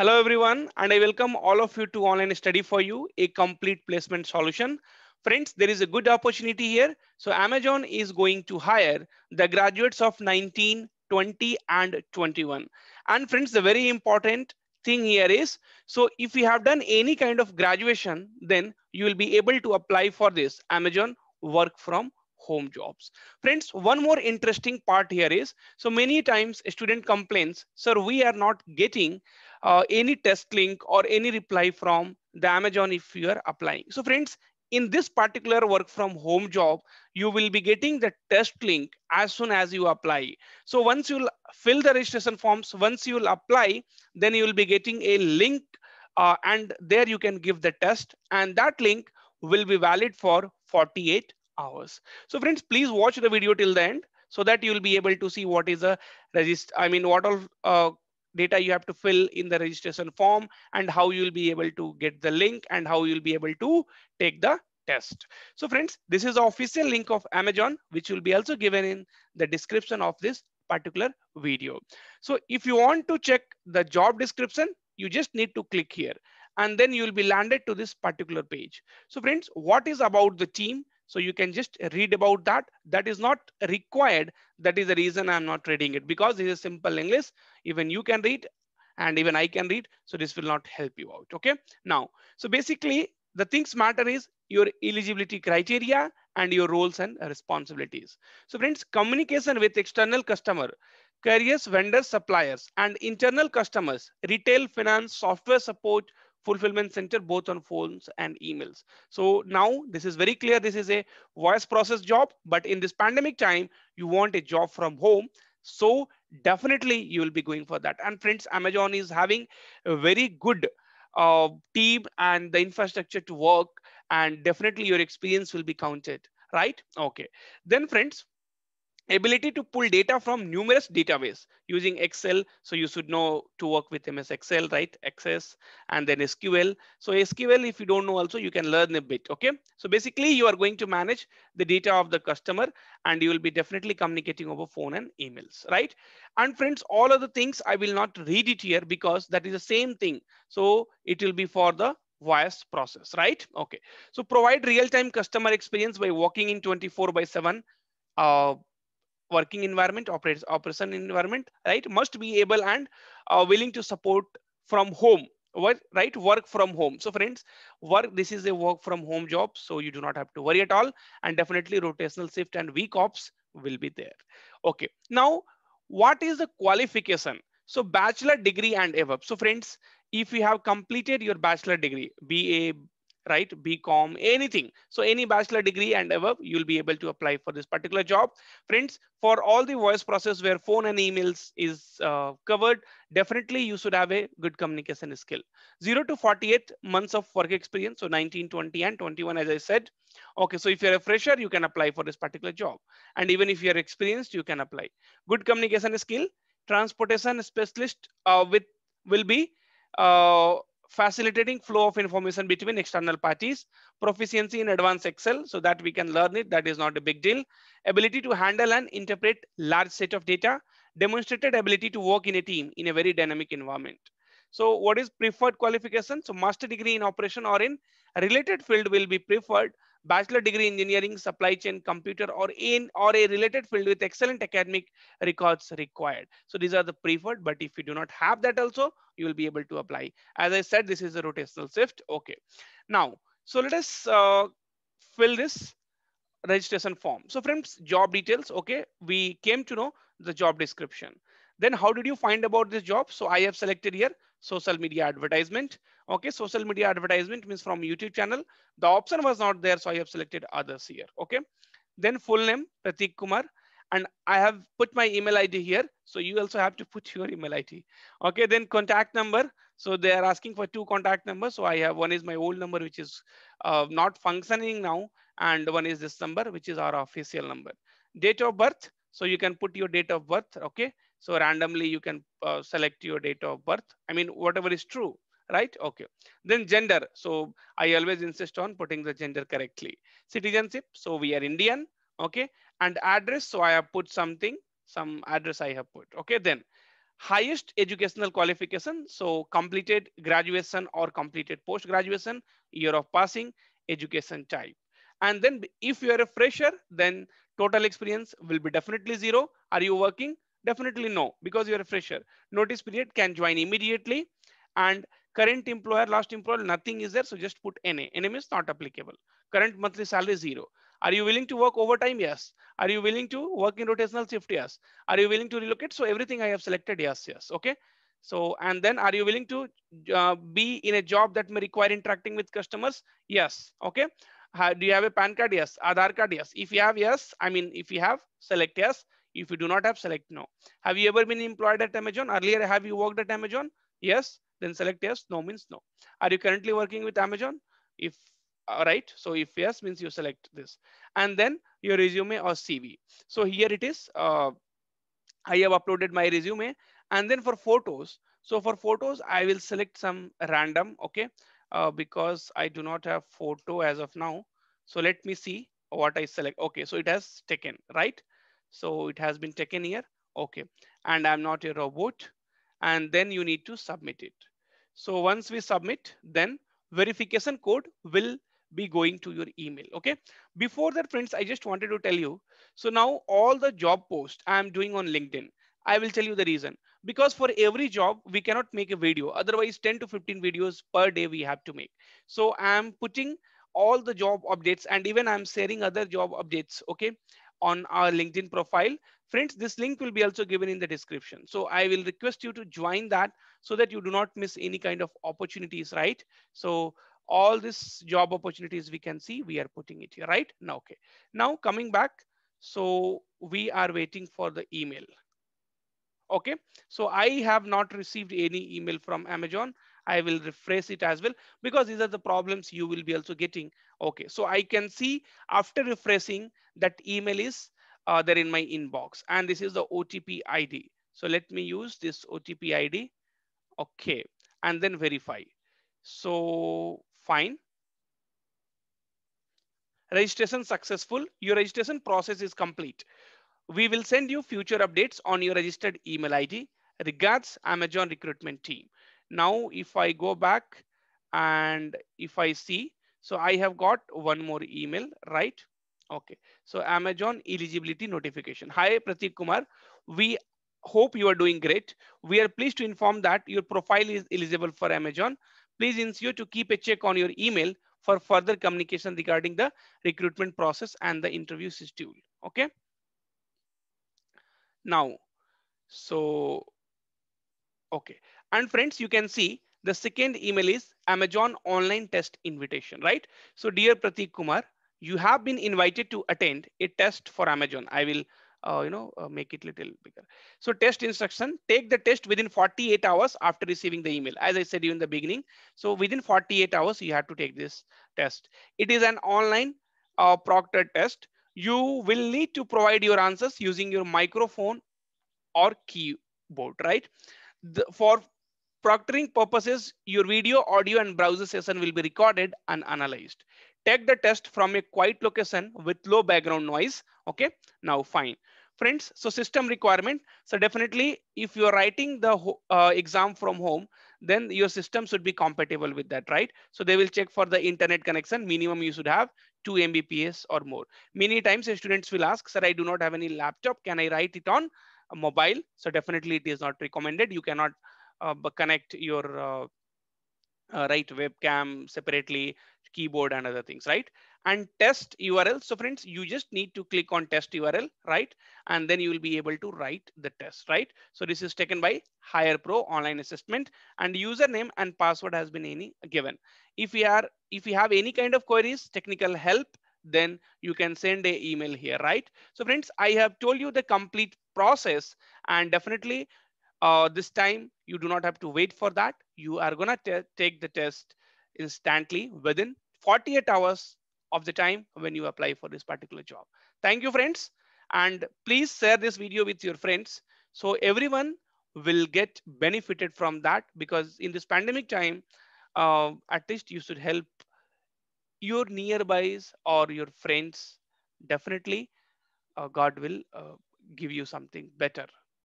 Hello everyone, and I welcome all of you to Online Study for You, a complete placement solution. Friends, there is a good opportunity here. So Amazon is going to hire the graduates of 19, 20, and 21. And friends, the very important thing here is, so if you have done any kind of graduation, then you will be able to apply for this Amazon work from home jobs. Friends, one more interesting part here is, so many times a student complains, sir, we are not getting any test link or any reply from the Amazon if you are applying. So friends, in this particular work from home job, you will be getting the test link as soon as you apply. So once you'll fill the registration forms, once you'll apply, then you will be getting a link and there you can give the test, and that link will be valid for 48 hours. So friends, please watch the video till the end so that you will be able to see what is a what all data you have to fill in the registration form, and how you'll be able to get the link, and how you'll be able to take the test. So friends, this is the official link of Amazon, which will be also given in the description of this particular video. So if you want to check the job description, you just need to click here, and then you will be landed to this particular page. So friends, what is about the team? So you can just read about that. That is not required. That is the reason I'm not reading it, because this is simple English. Even you can read and even I can read. So this will not help you out. Okay. Now, so basically the things matter is your eligibility criteria and your roles and responsibilities. So friends, communication with external customer, carriers, vendors, suppliers, and internal customers, retail, finance, software support, fulfillment center, both on phones and emails. So now this is very clear. This is a voice process job, but in this pandemic time, you want a job from home. So definitely you will be going for that. And friends, Amazon is having a very good team and the infrastructure to work, and definitely your experience will be counted, right? Okay. Then friends, ability to pull data from numerous database using Excel. So you should know to work with MS Excel, right? Access, and then SQL. So SQL, if you don't know also, you can learn a bit. Okay. So basically you are going to manage the data of the customer, and you will be definitely communicating over phone and emails, right? And friends, all of the things I will not read it here because that is the same thing. So it will be for the voice process, right? Okay. So provide real-time customer experience by working in 24 by 7 uh, working environment, operation environment, right? Must be able and willing to support from home. What, right? Work from home. So friends, this is a work from home job, so you do not have to worry at all. And definitely rotational shift and week ops will be there. Okay. Now, what is the qualification? So bachelor degree and above. So friends, if you have completed your bachelor degree, BA, right, BCom, anything, so any bachelor degree and above, you'll be able to apply for this particular job. Friends, for all the voice process where phone and emails is covered, definitely you should have a good communication skill. 0 to 48 months of work experience, so 19, 20, and 21, as I said. Okay, so if you're a fresher, you can apply for this particular job. And even if you're experienced, you can apply. Good communication skill, transportation specialist will be uh, facilitating flow of information between external parties, proficiency in advanced Excel so that we can learn it. That is not a big deal. Ability to handle and interpret large set of data, demonstrated ability to work in a team in a very dynamic environment. So what is preferred qualification? So master degree in operation or in a related field will be preferred. Bachelor degree engineering, supply chain, computer, or a related field with excellent academic records required. So these are the preferred, but if you do not have that also, you will be able to apply. As I said, this is a rotational shift. Okay. Now, so let us fill this registration form. So friends, job details. Okay, we came to know the job description. Then how did you find about this job? So I have selected here social media advertisement. Okay, social media advertisement means from YouTube channel. The option was not there, so I have selected others here. Okay, then full name Pratik Kumar, and I have put my email ID here. So you also have to put your email ID. Okay, then contact number. So they are asking for two contact numbers. So I have, one is my old number, which is not functioning now, and one is this number, which is our official number. Date of birth. So you can put your date of birth. Okay, so randomly you can select your date of birth. I mean, whatever is true, right? Okay. Then gender. So I always insist on putting the gender correctly. Citizenship. So we are Indian. Okay. And address. So I have put something, some address I have put. Okay. Then highest educational qualification, so completed graduation or completed post graduation, year of passing, education type. And then if you are a fresher, then total experience will be definitely 0. Are you working? Definitely no, because you are a fresher. Notice period, can join immediately. And current employer, last employer, nothing is there, so just put NA. NA means not applicable. Current monthly salary 0. Are you willing to work overtime? Yes. Are you willing to work in rotational shift? Yes. Are you willing to relocate? So everything I have selected, yes, yes. Okay. So, and then are you willing to be in a job that may require interacting with customers? Yes. Okay. Do you have a PAN card? Yes. Aadhaar card? Yes. If you have, yes. I mean, if you have, select yes. If you do not have, select no. Have you ever been employed at Amazon? Earlier, have you worked at Amazon? Yes. Then select yes. No means no. Are you currently working with Amazon? If right. So if yes means you select this, and then your resume or CV. So here it is. I have uploaded my resume, and then for photos. So for photos, I will select some random. Okay, because I do not have photo as of now. So let me see what I select. Okay, so it has taken, right? So it has been taken here. Okay, and I'm not a robot. And then you need to submit it. So once we submit, then verification code will be going to your email. Okay. Before that, friends, I just wanted to tell you. So now all the job posts I'm doing on LinkedIn, I will tell you the reason. Because for every job, we cannot make a video. Otherwise, 10 to 15 videos per day we have to make. So I'm putting all the job updates, and even I'm sharing other job updates, okay, on our LinkedIn profile. Friends, this link will be also given in the description. So I will request you to join that so that you do not miss any kind of opportunities, right? So all these job opportunities we can see, we are putting it here, right? Now, okay. Now coming back, so we are waiting for the email. Okay, so I have not received any email from Amazon. I will refresh it as well, because these are the problems you will be also getting. Okay, so I can see after refreshing that email is there in my inbox, and this is the OTP ID. So let me use this OTP ID. Okay, and then verify. So fine, registration successful. Your registration process is complete. We will send you future updates on your registered email ID. Regards, Amazon recruitment team. Now, if I go back and if I see, so I have got one more email, right? Okay. So Amazon eligibility notification. Hi, Pratik Kumar. We hope you are doing great. We are pleased to inform that your profile is eligible for Amazon. Please ensure to keep a check on your email for further communication regarding the recruitment process and the interview schedule. Okay. Now, so, okay. And friends, you can see the second email is Amazon online test invitation, right? So dear Pratik Kumar, you have been invited to attend a test for Amazon. I will, make it little bigger. So test instruction, take the test within 48 hours after receiving the email. As I said you in the beginning, so within 48 hours, you have to take this test. It is an online proctored test. You will need to provide your answers using your microphone or keyboard, right? For proctoring purposes, your video, audio, and browser session will be recorded and analyzed. Take the test from a quiet location with low background noise. Okay, now fine. Friends, so system requirement. So definitely, if you're writing the exam from home, then your system should be compatible with that, right? So they will check for the internet connection. Minimum you should have 2 Mbps or more. Many times students will ask, sir, I do not have any laptop. Can I write it on a mobile? So definitely it is not recommended. You cannot connect your right webcam separately, keyboard and other things, right? And test URL. So friends, you just need to click on test URL, right? And then you will be able to write the test, right? So this is taken by Hire Pro online assessment, and username and password has been any given. If you have any kind of queries, technical help, then you can send a email here, right? So friends, I have told you the complete process, and definitely this time you do not have to wait for that. You are gonna take the test instantly within 48 hours of the time when you apply for this particular job. Thank you, friends. And please share this video with your friends so everyone will get benefited from that, because in this pandemic time, at least you should help your nearbys or your friends. Definitely, God will give you something better.